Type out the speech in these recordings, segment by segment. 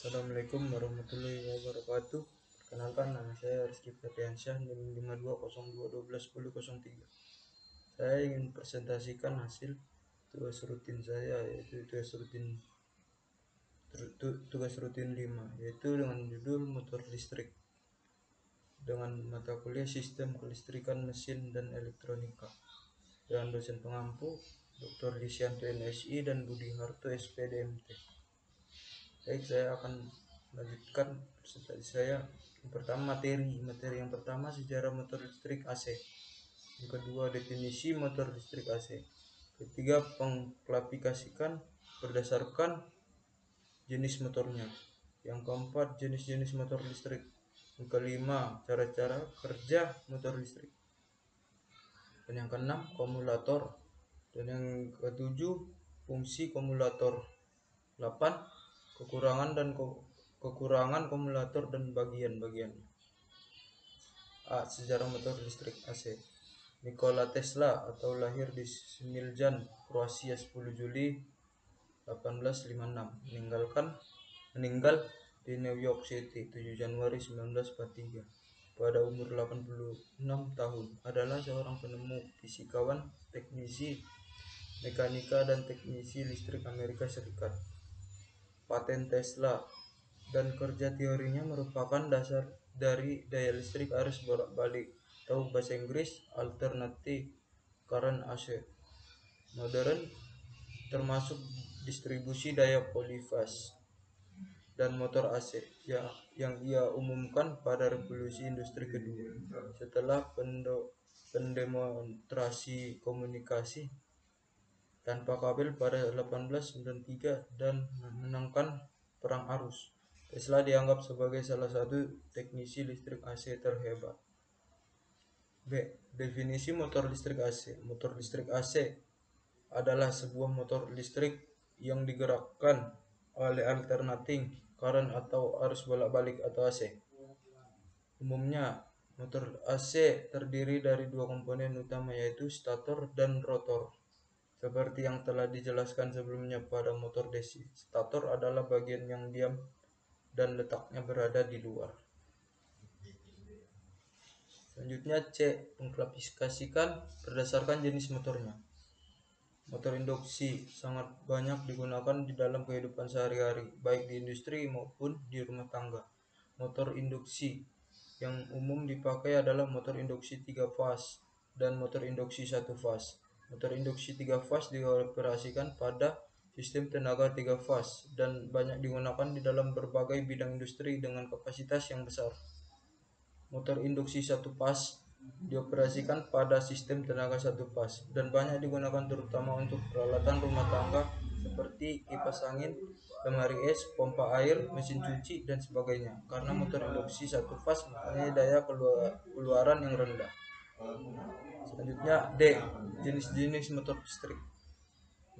Assalamualaikum warahmatullahi wabarakatuh. Perkenalkan, nama saya Rizky Febriansyah, NIM 5202121003. Saya ingin presentasikan hasil tugas rutin saya, yaitu tugas rutin 5, yaitu dengan judul motor listrik, dengan mata kuliah sistem kelistrikan mesin dan elektronika, dengan dosen pengampu Dr. Lisyanto MSI dan Budi Harto SPD MT. Baik, saya akan melanjutkan presentasi saya. Yang pertama, materi yang pertama, sejarah motor listrik AC. Yang kedua, definisi motor listrik AC. Ketiga, pengklasifikasikan berdasarkan jenis motornya. Yang keempat, jenis-jenis motor listrik. Yang kelima, cara-cara kerja motor listrik. Dan yang keenam, kumulator. Dan yang ketujuh, fungsi kumulator. 8, kekurangan kumulator dan bagian-bagiannya. A. Sejarah motor listrik AC. Nikola Tesla atau lahir di Smiljan, Kroasia 10 Juli 1856, meninggal di New York City 7 Januari 1943 pada umur 86 tahun. Adalah seorang penemu, fisikawan, teknisi mekanika dan teknisi listrik Amerika Serikat. Paten Tesla dan kerja teorinya merupakan dasar dari daya listrik arus bolak-balik atau bahasa Inggris alternating current AC modern, termasuk distribusi daya polifas dan motor AC yang ia umumkan pada revolusi industri kedua setelah pendemonstrasi komunikasi tanpa kabel pada 1893 dan memenangkan perang arus. Tesla dianggap sebagai salah satu teknisi listrik AC terhebat. B. Definisi motor listrik AC. Motor listrik AC adalah sebuah motor listrik yang digerakkan oleh alternating current atau arus bolak-balik atau AC. Umumnya, motor AC terdiri dari dua komponen utama, yaitu stator dan rotor. Seperti yang telah dijelaskan sebelumnya pada motor DC, stator adalah bagian yang diam dan letaknya berada di luar. Selanjutnya C. Pengklasifikasikan berdasarkan jenis motornya. Motor induksi sangat banyak digunakan di dalam kehidupan sehari-hari, baik di industri maupun di rumah tangga. Motor induksi yang umum dipakai adalah motor induksi 3 fas dan motor induksi 1 fas. Motor induksi 3 fas dioperasikan pada sistem tenaga 3 fas dan banyak digunakan di dalam berbagai bidang industri dengan kapasitas yang besar. Motor induksi 1 fas dioperasikan pada sistem tenaga 1 fas dan banyak digunakan terutama untuk peralatan rumah tangga seperti kipas angin, lemari es, pompa air, mesin cuci, dan sebagainya. Karena motor induksi 1 fas mempunyai daya keluaran yang rendah. Selanjutnya D. Jenis-jenis motor listrik.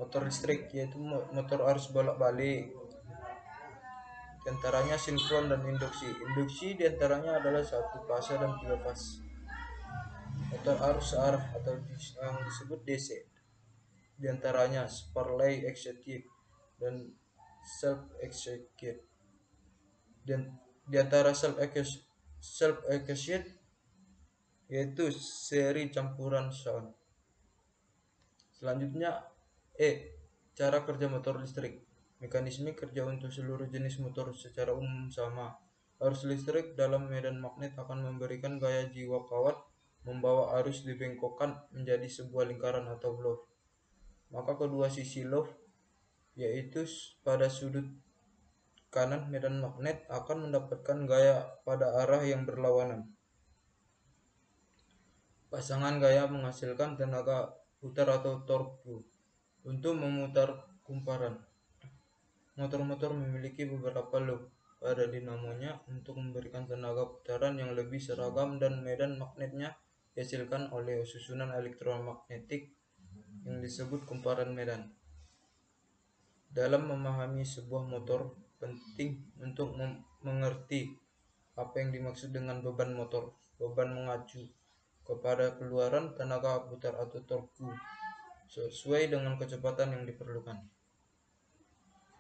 Motor listrik yaitu motor arus bolak-balik, diantaranya sinkron dan induksi. Induksi diantaranya adalah 1 fase dan 3 fase. Motor arus searah atau yang disebut DC, diantaranya Sparley Executive dan Self Executive. Di antara Self Executive yaitu seri campuran sound. Selanjutnya E. Cara kerja motor listrik. Mekanisme kerja untuk seluruh jenis motor secara umum sama. Arus listrik dalam medan magnet akan memberikan gaya jiwa kawat, membawa arus dibengkokkan menjadi sebuah lingkaran atau loop. Maka kedua sisi loop, yaitu pada sudut kanan medan magnet, akan mendapatkan gaya pada arah yang berlawanan. Pasangan gaya menghasilkan tenaga putar atau torque untuk memutar kumparan. Motor-motor memiliki beberapa loop pada dinamonya untuk memberikan tenaga putaran yang lebih seragam, dan medan magnetnya dihasilkan oleh susunan elektromagnetik yang disebut kumparan medan. Dalam memahami sebuah motor, penting untuk mengerti apa yang dimaksud dengan beban motor. Beban mengacu kepada keluaran tenaga putar atau torque sesuai dengan kecepatan yang diperlukan.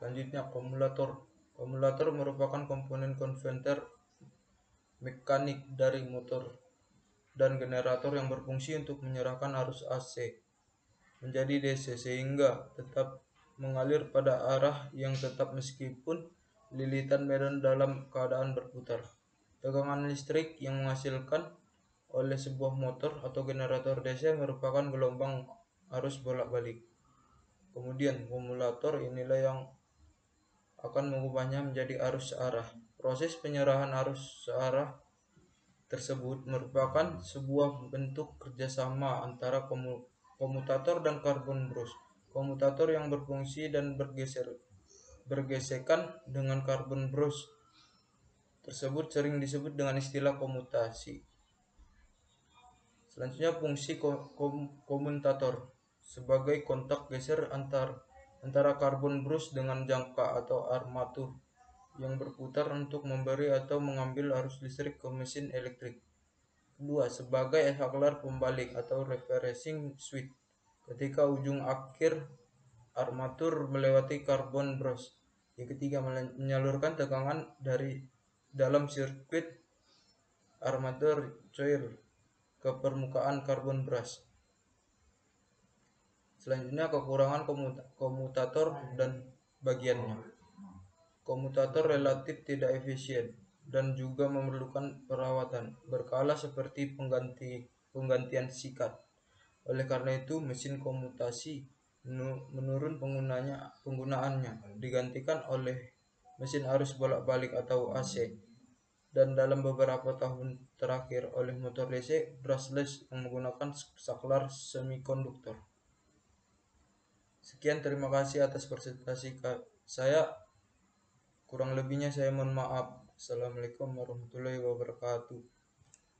Selanjutnya, kumulator Kumulator merupakan komponen konverter mekanik dari motor dan generator yang berfungsi untuk menyerahkan arus AC menjadi DC sehingga tetap mengalir pada arah yang tetap meskipun lilitan medan dalam keadaan berputar. Tegangan listrik yang menghasilkan oleh sebuah motor atau generator DC merupakan gelombang arus bolak-balik. Kemudian kumulator inilah yang akan mengubahnya menjadi arus searah. Proses penyerahan arus searah tersebut merupakan sebuah bentuk kerjasama antara komutator dan karbon brus. Komutator yang berfungsi dan bergesekan dengan karbon brus tersebut sering disebut dengan istilah komutasi. Selanjutnya fungsi komutator sebagai kontak geser antara karbon brus dengan jangka atau armatur yang berputar untuk memberi atau mengambil arus listrik ke mesin elektrik. Kedua, sebagai saklar pembalik atau reversing switch ketika ujung akhir armatur melewati karbon brus. Yang ketiga, menyalurkan tegangan dari dalam sirkuit armatur coil ke permukaan karbon brus. Selanjutnya kekurangan komutator dan bagiannya. Komutator relatif tidak efisien dan juga memerlukan perawatan berkala seperti penggantian sikat. Oleh karena itu, mesin komutasi menurun penggunaannya digantikan oleh mesin arus bolak-balik atau AC dan dalam beberapa tahun terakhir oleh motor DC brushless yang menggunakan saklar semikonduktor. Sekian, terima kasih atas presentasi saya. Kurang lebihnya saya mohon maaf. Assalamualaikum warahmatullahi wabarakatuh.